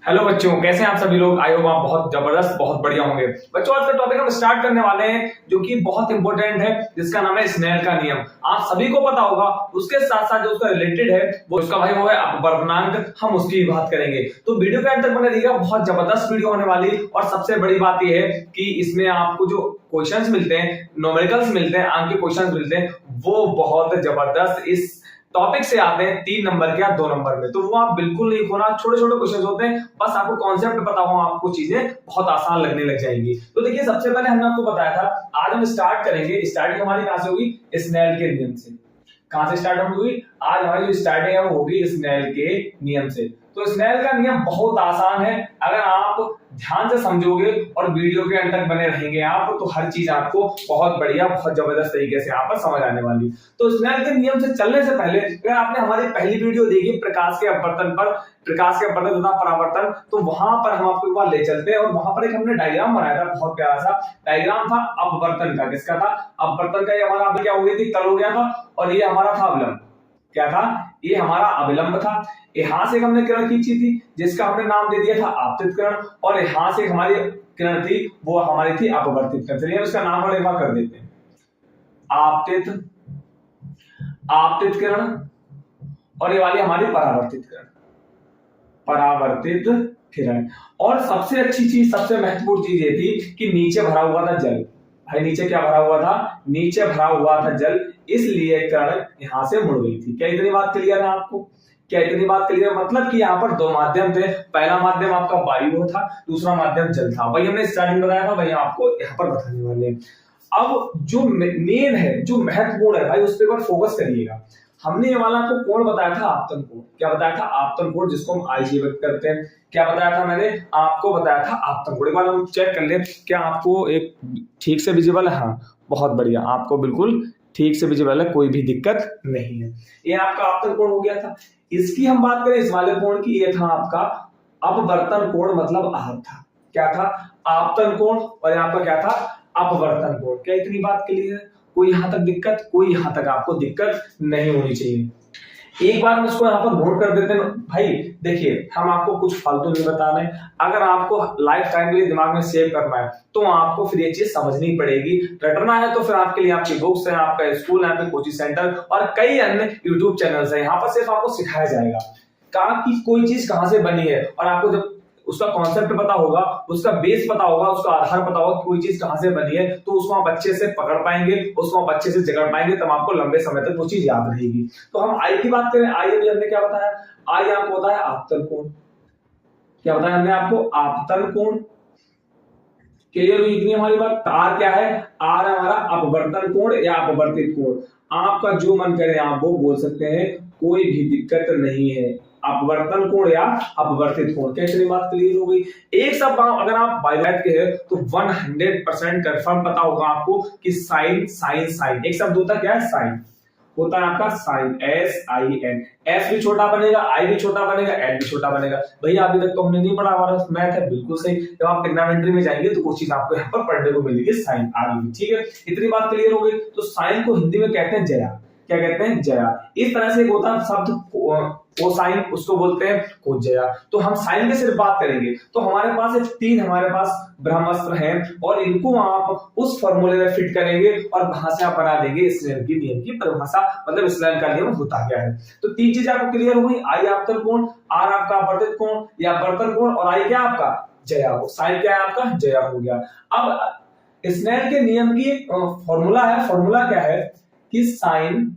Hello बच्चों, कैसे हैं आप सभी लोग। आई होप आप बहुत जबरदस्त बहुत बढ़िया होंगे। बच्चों, आज का टॉपिक हम स्टार्ट करने वाले हैं जो कि बहुत इंपॉर्टेंट है, जिसका नाम है स्नेल का नियम। आप सभी को पता होगा। उसके साथ साथ जो उसका रिलेटेड है वो उसका भाई वो है अपवर्तनांक। हम उसकी भी बात करेंगे, तो वीडियो के अंत तक बने रहिएगा। बहुत जबरदस्त वीडियो होने वाली। और सबसे बड़ी बात यह है कि इसमें आपको जो क्वेश्चंस मिलते हैं, न्यूमेरिकल्स मिलते हैं, अंक के क्वेश्चंस मिलते हैं, वो बहुत जबरदस्त इस टॉपिक से आते हैं 3 नंबर के या 2 नंबर में। तो वो आप बिल्कुल नहीं खोना। छोटे छोटे क्वेश्चन होते हैं, बस आपको कॉन्सेप्ट पता हो, आपको चीजें बहुत आसान लगने लग जाएंगी। तो देखिए, सबसे पहले हमने आपको बताया था आज हम स्टार्ट करेंगे। स्टार्टिंग हमारी कहां से होगी? स्नेल के नियम से। कहां से स्टार्ट होगी? आज हमारी जो स्टार्टिंग है वो होगी स्नेल के नियम से। तो स्नेल का नियम बहुत आसान है। अगर आप ध्यान से समझोगे और वीडियो के अंत तक बने रहेंगे आप, तो हर चीज आपको बहुत बढ़िया बहुत जबरदस्त तरीके से यहाँ पर समझ आने वाली। तो स्नेल के नियम से चलने से पहले अगर आपने हमारी पहली वीडियो देखी प्रकाश के अपवर्तन पर, प्रकाश के अपवर्तन तथा परावर्तन, तो वहां पर हम आपको एक बार ले चलते हैं। और वहां पर एक हमने डायग्राम बनाया था, बहुत प्यारा सा डायग्राम था अपवर्तन का। किसका था? अपवर्तन का। ये हमारा क्या हो गई थी? तल हो गया था। और ये हमारा था अविलंब। क्या था? ये हमारा अविलंब था। यहां से हमने किरण खींची थी, जिसका हमने नाम दे दिया था आपतित किरण। और यहां से हमारी किरण थी, वो हमारी थी अपवर्तित किरण। चलिए उसका नाम और एक बार कर देते हैं। आपतित, आपतित किरण। और ये वाली हमारी परावर्तित किरण, परावर्तित किरण। और सबसे अच्छी चीज, सबसे महत्वपूर्ण चीज ये थी कि नीचे भरा हुआ था जल। भाई नीचे क्या भरा हुआ था? नीचे भरा हुआ था जल, इसलिए किरण यहां से मुड़ गई थी। क्या इतनी बात क्लियर है आपको? क्या इतनी बात क्लियर? मतलब कि यहाँ पर दो माध्यम थे। पहला माध्यम आपका वायु था, दूसरा माध्यम जल था। वही हमने स्टार्टिंग बताया था, वही आपको यहाँ पर बताने वाले हैं। अब जो मेन है, जो महत्वपूर्ण है भाई, उस पर फोकस करिएगा। हमने ये वाला आपको कोण बताया था, आपतन कोण। क्या बताया था? आपतन कोण, जिसको हम आई से व्यक्त करते हैं। क्या बताया था? मैंने आपको बताया था आपतन कोण। एक बार हम चेक कर ले, क्या आपको एक ठीक से विजिबल है? हाँ, बहुत बढ़िया, आपको बिल्कुल ठीक से विजिबल है, कोई भी दिक्कत नहीं है। ये आपका आपतन कोण हो गया था। इसकी हम बात करें, इस वाले कोण की, ये था आपका अपवर्तन कोण, मतलब आह था। क्या था? आपतन कोण। और यहाँ पर क्या था? अपवर्तन कोण। क्या इतनी बात क्लियर है? कोई यहां तक दिक्कत? कोई यहां तक आपको दिक्कत नहीं होनी चाहिए। एक बार हम इसको यहाँ पर नोट कर देते हैं भाई। देखिए, हम आपको कुछ फालतू नहीं बता रहे। अगर आपको लाइफ टाइम के लिए दिमाग में सेव करना है, तो आपको फिर ये चीज समझनी पड़ेगी। रटना है तो फिर आपके लिए आपकी बुक्स है, आपका स्कूल है, आपके कोचिंग सेंटर और कई अन्य यूट्यूब चैनल्स है। यहाँ पर सिर्फ आपको सिखाया जाएगा कहाँ की कोई चीज कहां से बनी है। और आपको जब उसका कॉन्सेप्ट पता होगा, उसका बेस पता होगा, उसका आधार पता होगा, कोई चीज कहां से बनी है, तो उसको आप अच्छे से पकड़ पाएंगे, उसको आप अच्छे से जगड़ पाएंगे, तब आपको लंबे समय तक वो चीज याद रहेगी। तो हम आई की बात करें। आई अभी हमने क्या बताया? आई आपको बताया आपतन कोण। क्या बताया हमने आपको? आपतन कोण। क्लियर हुई इतनी हमारी बात? आर क्या है? आर हमारा अपवर्तन कोण या अपवर्तित कोण। आपका जो मन करे आप वो बोल सकते हैं, कोई भी दिक्कत नहीं है। अपवर्तन कोण या अपवर्तित कोण। क्या इतनी बात क्लियर हो गई? एक सब अगर आप बायोलैट के हैं तो 100% कंफर्म पता होगा आपको कि साइन साइन साइन एक शब्द होता क्या है? साइन होता है आपका साइन, SIN। एस भी छोटा बनेगा, आई भी छोटा बनेगा, एन भी छोटा बनेगा। भैया अभी तक तो हमने नहीं पढ़ा, हमारा मैथ है बिल्कुल सही। जब आप ट्रिग्नोमेट्री में जाएंगे तो वो चीज आपको यहाँ पर पढ़ने को मिलेगी, साइन आ गई। ठीक है, इतनी बात क्लियर हो गई। तो साइन को हिंदी में कहते हैं जया। क्या कहते हैं? जया। इस तरह से एक होता है शब्द कोसाइन, उसको बोलते हैं कोजया। तो हम साइन की सिर्फ बात करेंगे। तो हमारे पास एक 3 हमारे पास ब्रह्मास्त्र हैं, और इनको आप उस फॉर्मूले में फिट करेंगे और वहां से आप बना देंगे स्नेल की नियम की परिभाषा, मतलब स्नेल का नियम होता क्या है। तो 3 चीजें आपको क्लियर हो गई। आई आपतन कोण, आर आपका अपवर्तित कोण या अपवर्तन कोण, और आई क्या आपका? जया हो। साइन क्या है आपका? जया हो गया। अब स्नेल के नियम की फॉर्मूला है। फॉर्मूला क्या है कि sine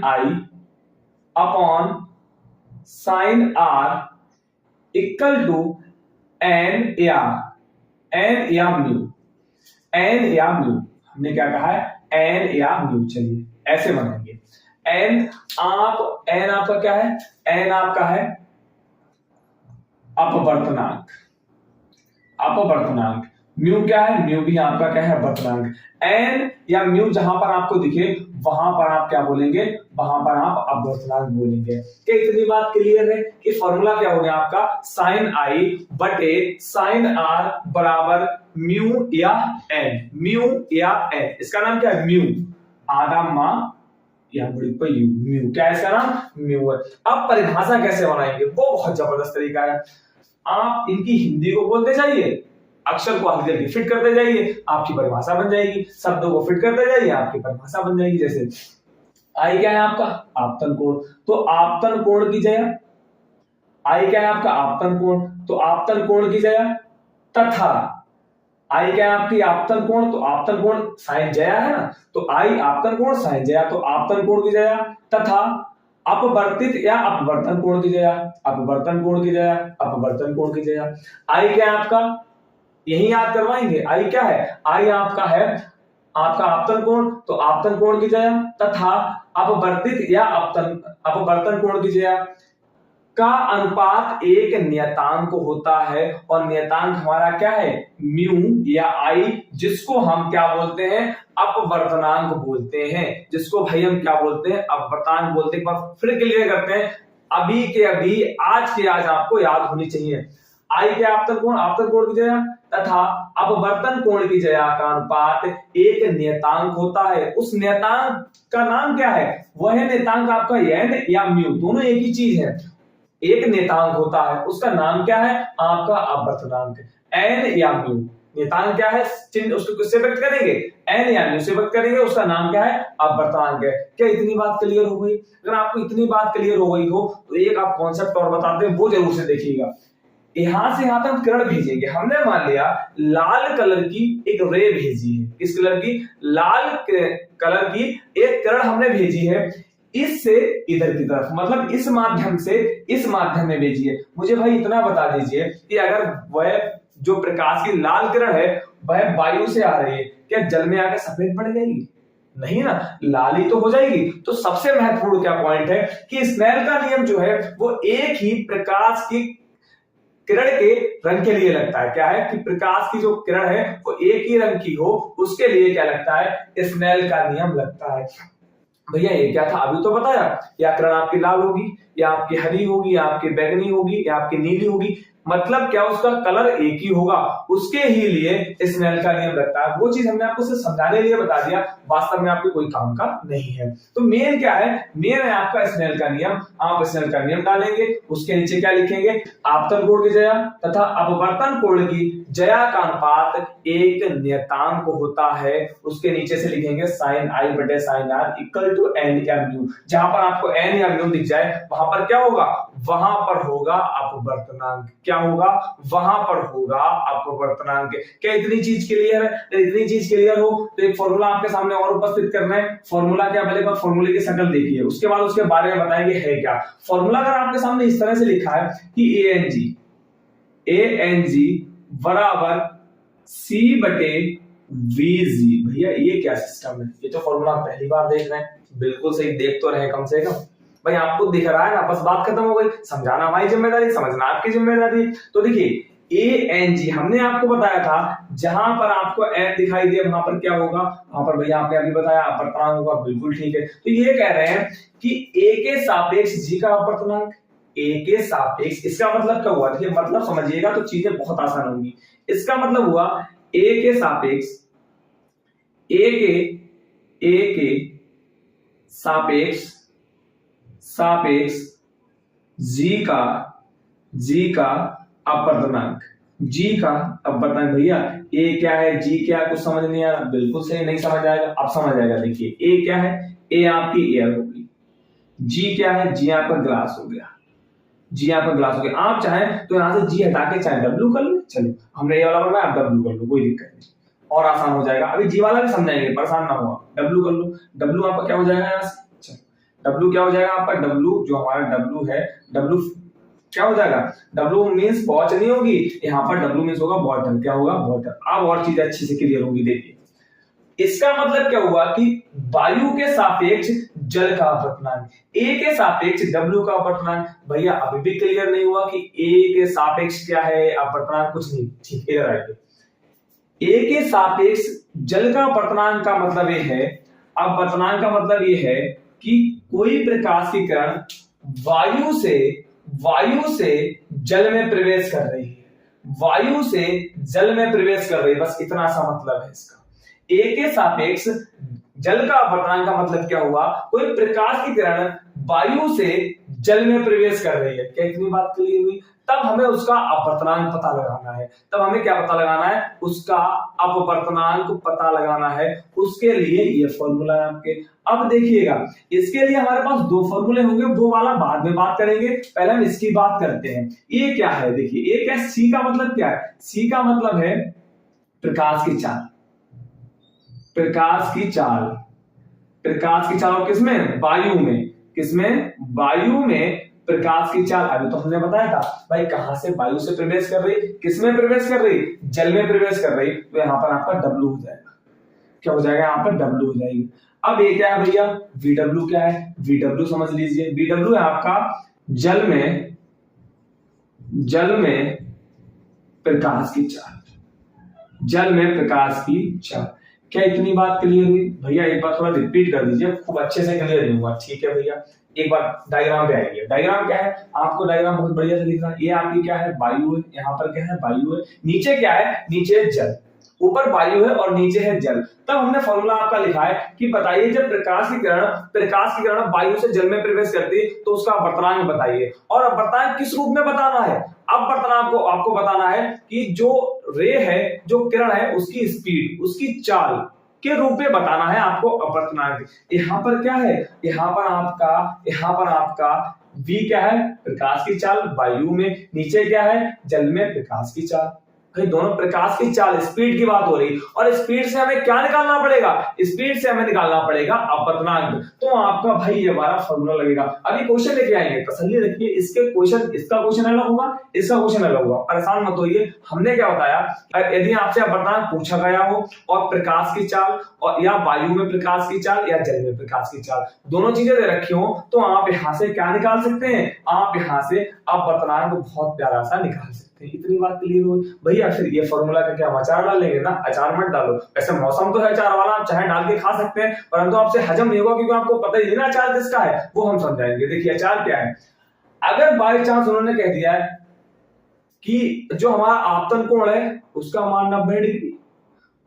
i upon sine r equal to n या म्यू। एन या म्यू, हमने क्या कहा है? एन या म्यू। चलिए ऐसे बनाएंगे। एन आपका क्या है? एन आपका है अपवर्तनांक। अपवर्तनांक। म्यू क्या है? म्यू भी आपका क्या है? अपवर्तनांक। एन या म्यू जहां पर आपको दिखे वहां पर आप क्या बोलेंगे? वहां पर आप अपवर्तनांक बोलेंगे। क्या इतनी बात क्लियर है कि फॉर्मूला क्या हो गया आपका? साइन आई बटे साइन आर बराबर म्यू या एन। म्यू या एन, इसका नाम क्या है? म्यू। आधा मां यहाँ बड़ी पर यू, म्यू। क्या है इसका नाम? म्यू है। अब परिभाषा कैसे बनाएंगे वो बहुत जबरदस्त तरीका है। आप इनकी हिंदी को बोलते जाइए, अक्षर को हल्की हल्की फिट करते जाइए, आपकी परिभाषा बन जाएगी। शब्दों को फिट करते जाइए, आपकी परिभाषा बन जाएगी। जैसे आई क्या है आपका? आपतन कोण। तो आपतन कोण की जया, आई क्या है आपका? आपतन कोण। तो आपतन कोण की जया तथा, आई क्या है आपकी? आपतन कोण। तो आपतन कोण साइन जया है ना, तो आई आपतन कोण साइन जया, तो आपतन कोण की जया तथा अपवर्तित या अपवर्तन कोण की जया, अपवर्तन कोण की जया, अपवर्तन कोण की जया। आई क्या है आपका? यही याद करवाएंगे। आई क्या है? आई आपका है आपका आपतन कोण, तो आपतन कोण की जया तथा अपवर्तित या अपवर्तन कोण की जया का अनुपात एक नियतांक होता है, और नियतांक हमारा क्या है? म्यू या आई, जिसको हम क्या बोलते हैं? अपवर्तनांक बोलते हैं। जिसको भाई हम क्या बोलते हैं? अपवर्तनांक बोलते हैं। एक बार फिर क्लियर करते हैं, अभी के अभी, आज के आज आपको याद होनी चाहिए। आई के आपतन कोण की जया तथा अपवर्तन कोण की जया का अनुपात एक नियतांक होता है। उस नियतांक का नाम क्या है? वह नियतांक आपका एन या म्यू, दोनों एक ही चीज है। एक नियतांक होता है, उसका नाम क्या है? आपका अपवर्तनांक। एन या म्यू, नियतांक क्या है? चिन्ह उसको किससे व्यक्त करेंगे? एन या म्यू से व्यक्त करेंगे। उसका नाम क्या है? अपवर्तनांक है। क्या इतनी बात क्लियर हो गई? अगर आपको इतनी बात क्लियर हो गई हो तो एक आप कॉन्सेप्ट और बताते हैं, वो जरूर से देखिएगा। यहां से यहां तक किरण भेजेंगे। हमने मान लिया लाल कलर की एक रे भेजी है। किस कलर की? लाल कलर की एक किरण हमने भेजी है, इससे इधर की तरफ, मतलब इस माध्यम से इस माध्यम में भेजी है। मुझे भाई इतना बता दीजिए कि अगर वह जो प्रकाश की लाल किरण है वह वायु से आ रही है, क्या जल में आकर सफेद पड़ जाएगी? नहीं ना, लाल ही तो हो जाएगी। तो सबसे महत्वपूर्ण क्या पॉइंट है कि स्नेल का नियम जो है वो एक ही प्रकाश की किरण के रंग के लिए लगता है। क्या है कि प्रकाश की जो किरण है वो एक ही रंग की हो, उसके लिए क्या लगता है? स्नेल का नियम लगता है। भैया ये क्या था? अभी तो बताया, या किरण आपकी लाल होगी, या आपकी हरी होगी, या आपकी बैंगनी होगी, या आपकी नीली होगी। मतलब क्या? उसका कलर एक ही होगा, उसके ही लिए स्नेल का नियम लगता है। वो चीज हमने आपको सिर्फ समझाने के लिए बता दिया, वास्तव में आपके कोई काम का नहीं है। तो मेन क्या है? मेन है आपका स्नेल का नियम। आप स्नेल का नियम डालेंगे, उसके नीचे क्या लिखेंगे? आपतन कोण की जया तथा अपवर्तन कोण की जया का अनुपात एक नियतांक होता है। उसके नीचे से लिखेंगे साइन आई बटे sine r equal to n या म्यू। जहां पर आपको एन या म्यू दिख जाए वहां पर क्या होगा? वहां पर होगा अपवर्तनांक। क्या होगा? वहां पर होगा अपवर्तनांक। क्या इतनी चीज क्लियर है? इतनी चीज क्लियर हो तो एक फॉर्मूला आपके सामने और उपस्थित करना है। फॉर्मूला क्या? पहले बार फॉर्मूले की शक्ल देखिए, उसके बाद उसके बारे में बताएंगे है क्या। फॉर्मूला अगर आपके सामने इस तरह से लिखा है कि ए एन जी बराबर सी बटे वी जी। भैया ये क्या सिस्टम है? ये तो फॉर्मूला पहली बार देख रहे हैं, बिल्कुल सही देख तो रहे कम से कम। भाई आपको दिख रहा है ना, बस बात खत्म हो गई। समझाना हमारी जिम्मेदारी, समझना आपकी जिम्मेदारी। तो देखिए ए एन जी हमने आपको बताया था, जहां पर आपको एन दिखाई दे वहां पर क्या होगा? वहां पर भैया आपने अभी बताया अपवर्तनांक होगा। बिल्कुल ठीक है। तो ये कह रहे हैं कि ए के सापेक्ष जी का अपवर्तनांक, ए के सापेक्ष। इसका मतलब क्या हुआ? देखिए मतलब समझिएगा तो चीजें बहुत आसान होंगी। इसका मतलब हुआ ए के सापेक्ष, ए के सापेक्ष जी का अपवर्तनांक, जी का अपवर्तनांक। भैया ए क्या है, जी क्या है? कुछ समझ नहीं आ रहा? बिल्कुल सही, नहीं समझ आएगा, अब समझ आएगा। देखिए ए क्या है? ए आपकी एयर होगी। जी क्या है? जी आपका ग्लास हो गया। जी आपका ग्लास हो गया। आप चाहें तो यहां से जी हटा के चाहे डब्ल्यू कर लो। चलो हमने ये वाला करना है, आप डब्ल्यू कर लो, कोई दिक्कत नहीं, और आसान हो जाएगा। अभी जी वाला भी समझाएंगे, परेशान ना हो। डब्ल्यू कर लो। डब्ल्यू आपका क्या हो जाएगा? यहाँ से डब्ल्यू क्या हो जाएगा आपका? डब्ल्यू जो हमारा डब्ल्यू है, डब्ल्यू क्या हो जाएगा? डब्ल्यू मींस वॉच नहीं होगी, यहाँ पर डब्ल्यू मींस होगा वाटर। क्या होगा? वाटर। अब और चीजें अच्छी से क्लियर होंगी। देखिए इसका मतलब क्या हुआ कि वायु के सापेक्ष जल का अपवर्तनांक, ए के सापेक्ष डब्ल्यू का अपवर्तनांक। भैया अभी भी क्लियर नहीं हुआ कि ए के सापेक्ष क्या है अपवर्तनांक? कुछ नहीं। ठीक, इधर आइए। ए के सापेक्ष जल का अपवर्तनांक का मतलब ये है, अपवर्तनांक का मतलब ये है कि कोई प्रकाश की किरण वायु से जल में प्रवेश कर रही है, वायु से जल में प्रवेश कर रही है। बस इतना सा मतलब है इसका। ए के सापेक्ष जल का अपवर्तनांक का मतलब क्या हुआ, कोई प्रकाश की किरण वायु से जल में प्रवेश कर रही है, क्या इतनी बात क्लियर हुई। तब हमें उसका अपवर्तनांक पता लगाना है, तब हमें क्या पता लगाना है, उसका अपवर्तनांक पता लगाना है। उसके लिए ये फॉर्मूला है आपके। अब देखिएगा, इसके लिए हमारे पास दो फॉर्मूले होंगे, वो वाला बाद में बात करेंगे, पहले हम इसकी बात करते हैं। ये क्या है, देखिए ये क्या, सी का मतलब क्या है, सी का मतलब है प्रकाश की चाल। प्रकाश की चाल, प्रकाश की चाल किसमें, वायु में, किसमें, वायु में प्रकाश की चाल। अभी तो हमने बताया था भाई, कहां से, वायु से प्रवेश कर रही, किसमें प्रवेश कर रही, जल में प्रवेश कर रही, तो यहां पर आपका डब्ल्यू हो जाएगा। क्या हो जाएगा, यहां पर डब्ल्यू हो जाएगी। अब ये क्या है भैया, वीडब्ल्यू क्या है, वीडब्ल्यू समझ लीजिए, वीडब्ल्यू है आपका जल में, जल में प्रकाश की चाल, जल में प्रकाश की चाल। क्या इतनी बात क्लियर हुई भैया, एक बार थोड़ा रिपीट कर दीजिए, खूब अच्छे से क्लियर नहीं हुआ, ठीक है भैया। एक बार डायग्राम पे आएंगे, डायग्राम क्या है, आपको डायग्राम बहुत बढ़िया से लिखना है। ये आपकी क्या है, वायु है, यहाँ पर क्या है, वायु है, नीचे क्या है, नीचे जल, ऊपर वायु है और नीचे है जल। तब हमने फॉर्मूला आपका लिखा है कि बताइए जब प्रकाश की किरण वायु से जल में प्रवेश करती है तो उसका अपवर्तनांक बताइए। और अपवर्तनांक किस रूप में बताना है, अपवर्तनांक को आपको बताना है कि जो रे है, जो किरण है, उसकी स्पीड, उसकी चाल के रूप में बताना है आपको अपवर्तनांक। यहाँ पर क्या है, यहाँ पर आपका v क्या है, प्रकाश की चाल वायु में, नीचे क्या है, जल में प्रकाश की चाल। भाई दोनों प्रकाश की चाल, स्पीड की बात हो रही, और स्पीड से हमें क्या निकालना पड़ेगा, स्पीड से हमें निकालना पड़ेगा अपवर्तनांक। तो आपका भाई ये हमारा फॉर्मूला लगेगा। अभी क्वेश्चन लेके आएंगे, तसल्ली रखिए, इसके क्वेश्चन, इसका क्वेश्चन अलग होगा, इसका क्वेश्चन अलग होगा, परेशान मत होइए। हमने क्या बताया, यदि आपसे अपवर्तनांक पूछा गया हो और प्रकाश की चाल, और या वायु में प्रकाश की चाल या जल में प्रकाश की चाल, दोनों चीजें दे रखी हो, तो आप यहाँ से क्या निकाल सकते हैं, आप यहाँ से अपवर्तनांक बहुत प्यारा सा निकाल सकते हैं। इतनी बात क्लियर हो भैया। फिर ये फॉर्मूला का क्या, अचार डालेंगे ना, अचार मत डालो, ऐसे मौसम तो है अचार वाला, आप चाहे डाल के खा सकते हैं, परंतु आपसे हजम नहीं होगा, क्योंकि आपको पता ही नहीं ना अचार किसका है, वो हम समझाएंगे। देखिए अचार क्या है, अगर बाई चांस उन्होंने कह दिया है कि जो हमारा आपतन कोण है उसका मान 90 डिग्री,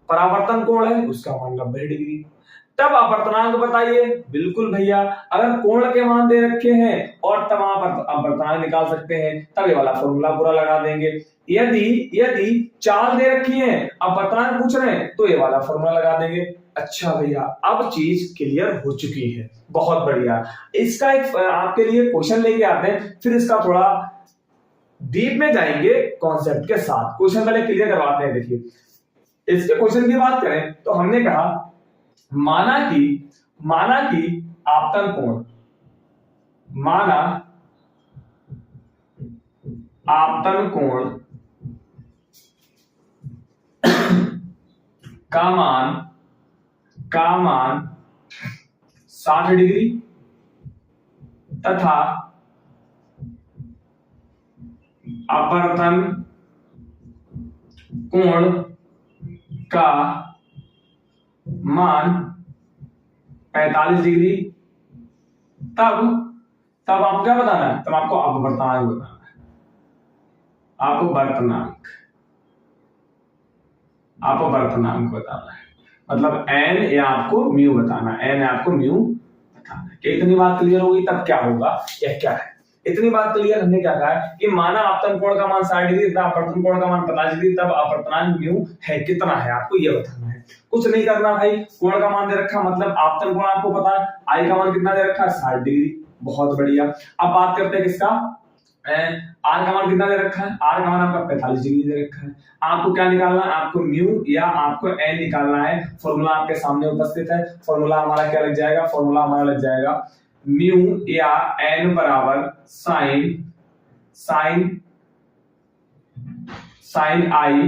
परावर्तन कोण है उसका मान 90 डिग्री, तब अपवर्तनांक बताइए। बिल्कुल भैया, अगर कोण के मान दे रखे हैं और तब आप अपवर्तनांक निकाल सकते हैं, तब ये वाला फॉर्मूला पूरा लगा देंगे। यदि चाल दे रखी है, अपवर्तनांक पूछ रहे हैं, तो ये वाला फॉर्मूला लगा देंगे। अच्छा भैया, अब चीज क्लियर हो चुकी है, बहुत बढ़िया। इसका एक आपके लिए क्वेश्चन लेके आते हैं, फिर इसका थोड़ा डीप में जाएंगे कॉन्सेप्ट के साथ। क्वेश्चन पहले क्लियर करवाते हैं। देखिए इसके क्वेश्चन की बात करें तो हमने कहा, माना कि आपतन कोण, माना आपतन कोण का मान 60 डिग्री तथा अपवर्तन कोण का मान 45 डिग्री, तब आपको क्या बताना है, तब आपको अपवर्तनांक बताना है, अपवर्तनांक बताना है, मतलब n या आपको म्यू बताना है, n या आपको म्यू बताना है। कि इतनी बात क्लियर होगी, तब क्या होगा, यह क्या है, इतनी बात क्लियर। हमने क्या कहा है कि माना आपतन कोण का मान 60 डिग्री तथा अपवर्तन कोण का मान 45 डिग्री, तब अपवर्तनांक म्यू है कितना है, आपको यह बताना है। कुछ नहीं करना भाई, कोण का मान दे रखा, मतलब आपतन कोण आपको पता है, आई का मान कितना दे रखा है, 60 डिग्री, बहुत बढ़िया। अब बात करते हैं किसका, आर का मान कितना दे रखा है, आर का मान आपका 45 डिग्री दे रखा है। आपको क्या निकालना है, आपको म्यू या आपको एन निकालना है। फॉर्मूला आपके सामने उपस्थित है, फॉर्मूला हमारा क्या लग जाएगा, फॉर्मूला हमारा लग जाएगा म्यू या एन बराबर साइन आई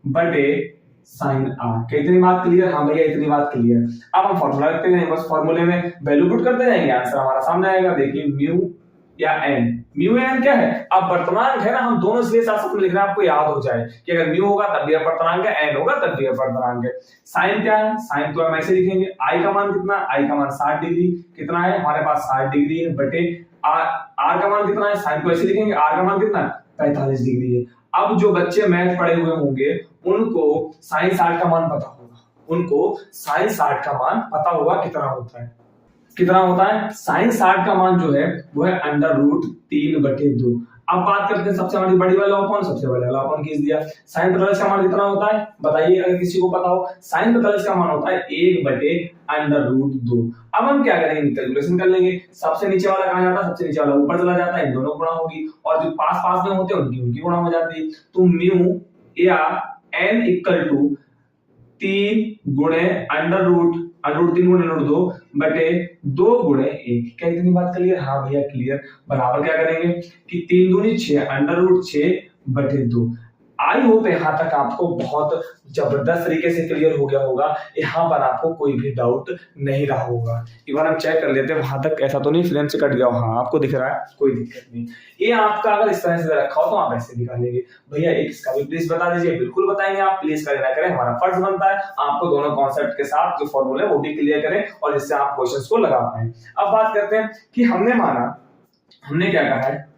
बटे साइन आर। कितनी बात क्लियर, हाँ भैया इतनी बात क्लियर। अब हम फॉर्मूला लिखते हैं, बस फॉर्मूले में वैल्यू पुट करते जाएंगे, आंसर हमारा सामने आएगा। देखिए म्यू या एन, म्यू या एन क्या है, अपवर्तनांक है ना, हम दोनों इसलिए साथ साथ में लिख रहे हैं, आपको याद हो जाए कि अगर म्यू होगा तब भी अपवर्तनांक है, एन होगा तब भी अपवर्तनांक है। साइन क्या है, साइन तो हम ऐसे लिखेंगे, आई का मान कितना, आई का मान 60 डिग्री, कितना है हमारे पास 60 डिग्री है, बटे आर का मान कितना है, साइन को ऐसे लिखेंगे, आर का मान कितना है 45 डिग्री है। अब जो बच्चे मैथ पढ़े हुए होंगे उनको साइन 60 का मान पता होगा, उनको साइन 60 का मान पता होगा कितना होता है। कितना होता है? साइन 60 का मान जो है वो है √3/2। अब बात करते हैं सबसे हमारी बड़ी वाला अपॉन, सबसे बड़ा वाला अपॉन खींच दिया। साइन 45 का मान कितना होता है बताइए, अगर किसी को पता हो। साइन 45 का मान होता है 1/√2। अब हम क्या करेंगे, कैलकुलेशन कर लेंगे। सबसे नीचे वाला कहां जाता है? सबसे नीचे वाला ऊपर चला जाता है, इन दोनों गुणा होगी, और जो पास पास में होते हैं उनकी गुणा हो जाती है। तो म्यू या n इक्वल टू 3 गुणे √3 √2 बटे 2 क्या इतनी बात क्लियर? हाँ भैया क्लियर। बराबर क्या करेंगे कि 3 दूनी 6 √6/2। आई होप यहाँ तक आपको बहुत जबरदस्त तरीके से क्लियर हो गया होगा। यहाँ पर आपको कोई भी डाउट नहीं रहा होगा। एक बार हम चेक कर लेते हैं वहां तक ऐसा तो नहीं फ्रेम से कट गया हो। हाँ आपको दिख रहा है, कोई दिक्कत नहीं। ये आपका अगर इस तरह से रखा हो तो आप ऐसे निकालेंगे। भैया एक इसका भी प्लीज बता दीजिए। बिल्कुल बताएंगे आप, प्लीज करें ना करें हमारा फर्ज बनता है आपको दोनों कॉन्सेप्ट के साथ जो फॉर्मूले वो भी क्लियर करें और जिससे आप क्वेश्चंस को लगा पाए। अब बात करते हैं कि हमने क्या कहा है,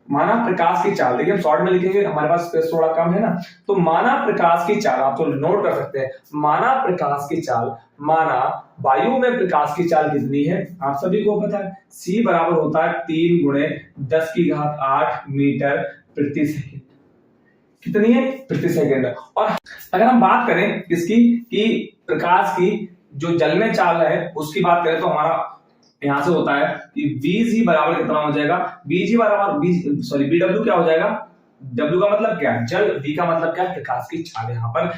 माना प्रकाश की चाल। देखिए हम शॉर्ट में लिखेंगे, हमारे पास स्पेस थोड़ा कम है ना, तो माना प्रकाश की चाल, आप तो नोट कर सकते हैं। माना प्रकाश की चाल, माना वायु में प्रकाश की चाल कितनी है आप सभी को पता है। c बराबर होता है 3 गुणे 10⁸ मीटर प्रति सेकंड। कितनी है? प्रति सेकंड। और अगर हम बात करें किसकी, कि प्रकाश की जो जल में चाल है उसकी बात करें तो हमारा यहां से होता है कि Vg बराबर कितना हो जाएगा, Vg बराबर BW क्या हो जाएगा, W का मतलब क्या है जल, V का मतलब क्या है प्रकाश की चाल। यहाँ पर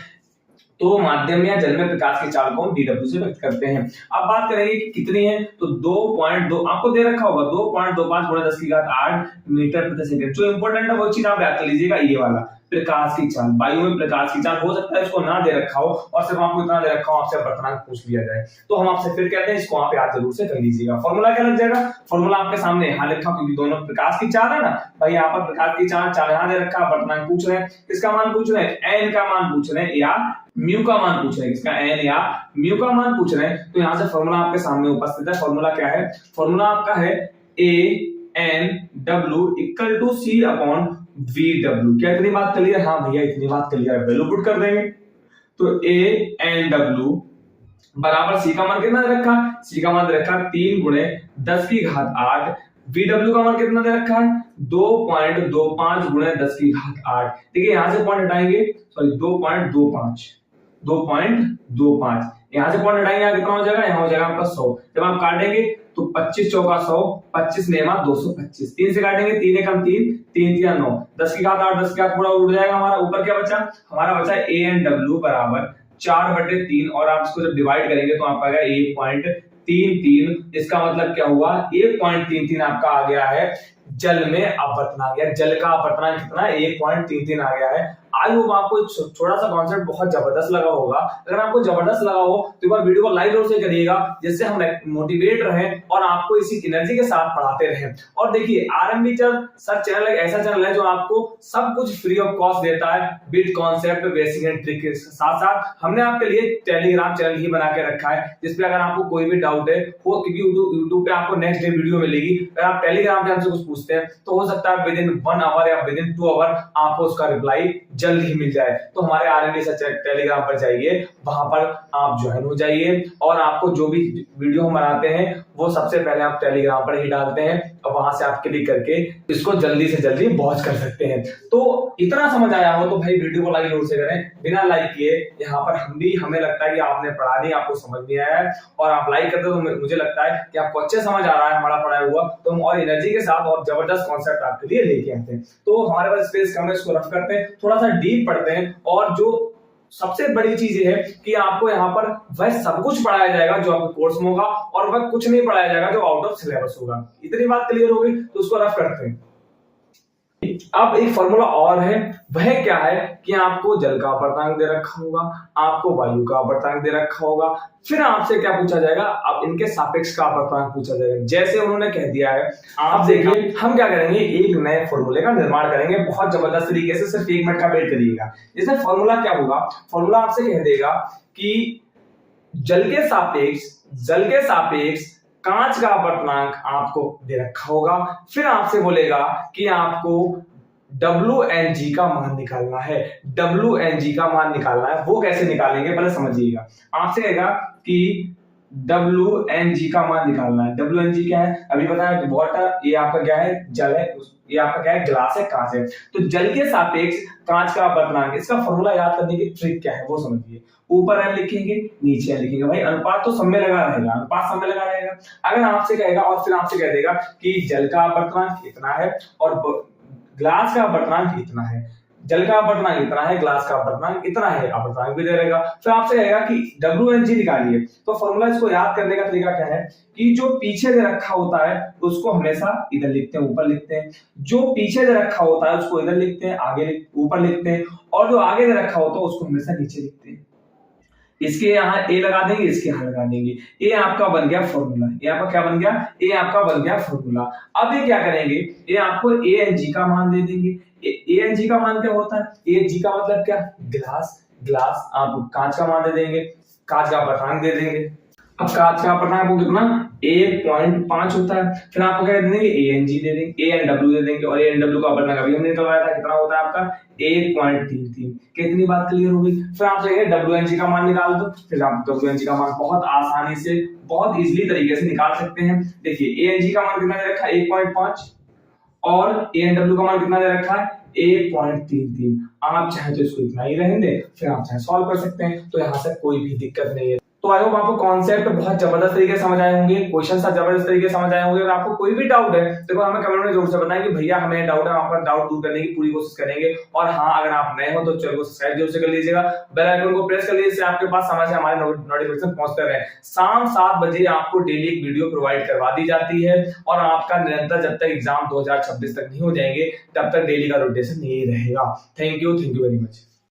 तो माध्यम या जल में प्रकाश की चाल को हम BW से व्यक्त करते हैं। अब बात करेंगे कि कितनी है, तो 2.2 आपको दे रखा होगा, 2.25 गुणे 10⁸ मीटर प्रति सेकंड। जो इंपॉर्टेंट है वो चीज आप याद कर लीजिएगा, ये वाला प्रकाश की चाल। वायु में प्रकाश की चाल हो सकता है इसको ना दे रखा हो और सिर्फ आपको इतना दे रखा हो, आपसे वर्तमान पूछ लिया जाए तो हम आपसे फिर कहते हैं इसको आप याद जरूर से कर लीजिएगा। फॉर्मूला क्या लग जाएगा, फॉर्मूला आपके सामने यहाँ लिखा, क्योंकि दोनों प्रकाश की चाल है ना भाई, यहाँ पर प्रकाश की चाल यहाँ दे रखा, वर्तमान पूछ रहे हैं, किसका मान पूछ रहे हैं, एन का मान पूछ रहे हैं या म्यू का मान पूछ रहे हैं, किसका एन या म्यू का मान पूछ रहे हैं। तो यहाँ से फॉर्मूला आपके सामने उपस्थित है। फॉर्मूला क्या है, फॉर्मूला आपका है ANW इक्वल टू C/VW। क्या इतनी बात क्लियर? हाँ भैया इतनी बात क्लियर है, वैल्यू पुट कर देंगे। तो ANW बराबर C का मान कितना दे रखा, C का मान दे रखा 3 गुणे 10⁸। VW का मान कितना दे रखा है 2.25 गुणे 10⁸। देखिए यहां से पॉइंट हटाएंगे, सॉरी 2.25 यहां से पॉइंट हटाएंगे, कितना हो जाएगा, यहाँ हो जाएगा आपका 100। जब आप काटेंगे तो 25 चौका 100, 25 नेमा 225, 3 से काटेंगे 3 एकम 3, 3 3 9, 10⁸ 10⁸ पूरा उड़ जाएगा हमारा। ऊपर क्या बचा, हमारा बचा ANW बराबर 4/3, और आप इसको जब डिवाइड करेंगे तो आपका आएगा 1.33। इसका मतलब क्या हुआ, 1.33 आपका आ गया है जल में अपवर्तनांक, या जल का अपवर्तनांक कितना है 1.33 आ गया है। आई होप आपको थोड़ा सा कॉन्सेप्ट बहुत जबरदस्त लगा होगा। अगर आपको जबरदस्त लगा हो तो एक बार वीडियो को लाइक जरूर से करिएगा, जिससे हम मोटिवेट रहें और आपको इसी एनर्जी के साथ पढ़ाते रहें। और देखिए आरएमबी सर चैनल एक ऐसा चैनल है जो आपको सब कुछ फ्री ऑफ कॉस्ट देता है, with concept, basic and trick के साथ साथ हमने आपके लिए टेलीग्राम चैनल ही बना के रखा है, जिसपे अगर आपको कोई भी डाउट है वो, क्योंकि यूट्यूब पे आपको नेक्स्ट डे वीडियो मिलेगी, अगर आप टेलीग्राम पे हमसे कुछ पूछते हैं तो हो सकता है विद इन 1 आवर या विद इन 2 आवर आपको उसका रिप्लाई जल्द ही मिल जाए। तो हमारे आरएनडी सर टेलीग्राम पर जाइए, वहां पर आप ज्वाइन हो जाइए, और आपको जो भी वीडियो हम बनाते हैं वो सबसे पहले आप टेलीग्राम पर ही डालते हैं, और वहां से आप क्लिक करके इसको जल्दी से जल्दी वॉच कर सकते हैं। तो इतना समझ आया हो तो भाई वीडियो को लाइक जरूर से करें, बिना लाइक किए यहाँ पर हमें लगता है कि आपने पढ़ा नहीं, आपको समझ नहीं आया है, और आप लाइक करते तो मुझे लगता है कि आपको अच्छे समझ आ रहा है हमारा पढ़ाया हुआ, तो हम और एनर्जी के साथ और जबरदस्त कॉन्सेप्ट आपके लिए लेके आते हैं। तो हमारे पास स्पेस कम है, इसको रफ करते हैं, थोड़ा सा डीप पढ़ते हैं, और जो सबसे बड़ी चीज ये है कि आपको यहाँ पर वह सब कुछ पढ़ाया जाएगा जो आपके कोर्स में होगा, और वह कुछ नहीं पढ़ाया जाएगा जो आउट ऑफ सिलेबस होगा। इतनी बात क्लियर हो गई, तो उसको रफ करते हैं। अब एक फॉर्मूला और है, वह क्या है कि आपको जल का अपवर्तनांक दे रखा होगा, आपको वायु का अपवर्तनांक दे रखा होगा, फिर आपसे क्या पूछा जाएगा, अब इनके सापेक्ष का अपवर्तनांक पूछा जाएगा, जैसे उन्होंने कह दिया है। आप देखिए हम क्या करेंगे, एक नए फॉर्मूले का निर्माण करेंगे बहुत जबरदस्त तरीके से, सिर्फ 1 मिनट का वेट करिएगा। जैसे फॉर्मूला क्या होगा, फॉर्मूला आपसे कह देगा कि जल के सापेक्ष कांच का अपवर्तनांक आपको दे रखा होगा, फिर आपसे बोलेगा कि आपको WNG का मान निकालना है। WNG का मान निकालना है, वो कैसे निकालेंगे पहले समझिएगा। आपसे कहेगा कि WNG का मान निकालना है। WNG क्या है, अभी बताया वाटर, ये आपका क्या है, जल है, ये आपका क्या है, ग्लास है, कांच है। तो जल के सापेक्ष कांच का अपवर्तनांक, इसका फॉर्मूला याद करने की ट्रिक क्या है वो समझिए। ऊपर n लिखेंगे, नीचे n लिखेंगे। भाई अनुपात तो सब में लगा रहेगा, अनुपात सब में लगा रहेगा। अगर आपसे कहेगा और फिर आपसे कह देगा कि जल का अपवर्तनांक इतना है और ग्लास का अपवर्तनांक इतना है, जल का अपवर्तनांक इतना है, ग्लास का अपवर्तनांक इतना है, अपवर्तनांक भी दे रहेगा। फिर आपसे कहेगा कि WNG निकालिए। तो फॉर्मूला इसको याद करने का तरीका क्या है कि जो पीछे दे रखा होता है उसको हमेशा इधर लिखते हैं, ऊपर लिखते हैं। जो पीछे दे रखा होता है उसको इधर लिखते हैं, आगे ऊपर लिखते हैं। और जो आगे दे रखा होता है उसको हमेशा नीचे लिखते हैं। इसके यहाँ ए लगा देंगे, इसके यहाँ लगा देंगे। ये आपका बन गया फॉर्मूला। ये आपका क्या बन गया, ये आपका बन गया फॉर्मूला। अब ये क्या करेंगे, ये आपको ANG का मान दे देंगे। ANG का मान क्या होता है, ANG का मतलब क्या, ग्लास। ग्लास आप कांच का मान दे देंगे, कांच का अपवर्तनांक दे देंगे। अब कांच का अपवर्तनांक आपको कितना 1.5 होता है। फिर आपको क्या दे देंगे, ANG दे देंगे, ANW दे देंगे। और ANW का अपवर्तनांक अभी हमने निकलवाया था, कितना होता है आपका 1.33। कितनी बात क्लियर हो गई। फिर आपसे WNG का मान निकाल दो। फिर आप WNG का मान बहुत आसानी से, बहुत इजीली तरीके से निकाल सकते हैं। देखिए ANG का मान कितना दे रखा है 1.5 और ANW का मान कितना दे रखा है 1.33। आप चाहे तो इसको इतना ही रहने दें, फिर आप चाहे सॉल्व कर सकते हैं। तो यहाँ से कोई भी दिक्कत नहीं है। तो आई होप आपको कॉन्सेप्ट बहुत जबरदस्त तरीके से समझ आए होंगे, क्वेश्चन सब जबरदस्त तरीके से समझ आए होंगे। अगर आपको कोई भी डाउट है देखो हमें कमेंट में जरूर से बताएं कि भैया हमें डाउट है, आपका डाउट दूर करने की पूरी कोशिश करेंगे। और हाँ, अगर आप नए हो तो चैनल को सब्सक्राइब जरूर से कर लीजिएगा, बेल आइकन को प्रेस कर लीजिए, इससे आपके पास समय से हमारे नोटिफिकेशन पहुंचते रहे। शाम 7 बजे आपको डेली एक वीडियो प्रोवाइड करवा दी जाती है और आपका निरंतर जब तक एग्जाम 2026 तक नहीं हो जाएंगे तब तक डेली का रोटेशन नहीं रहेगा। Thank you very much.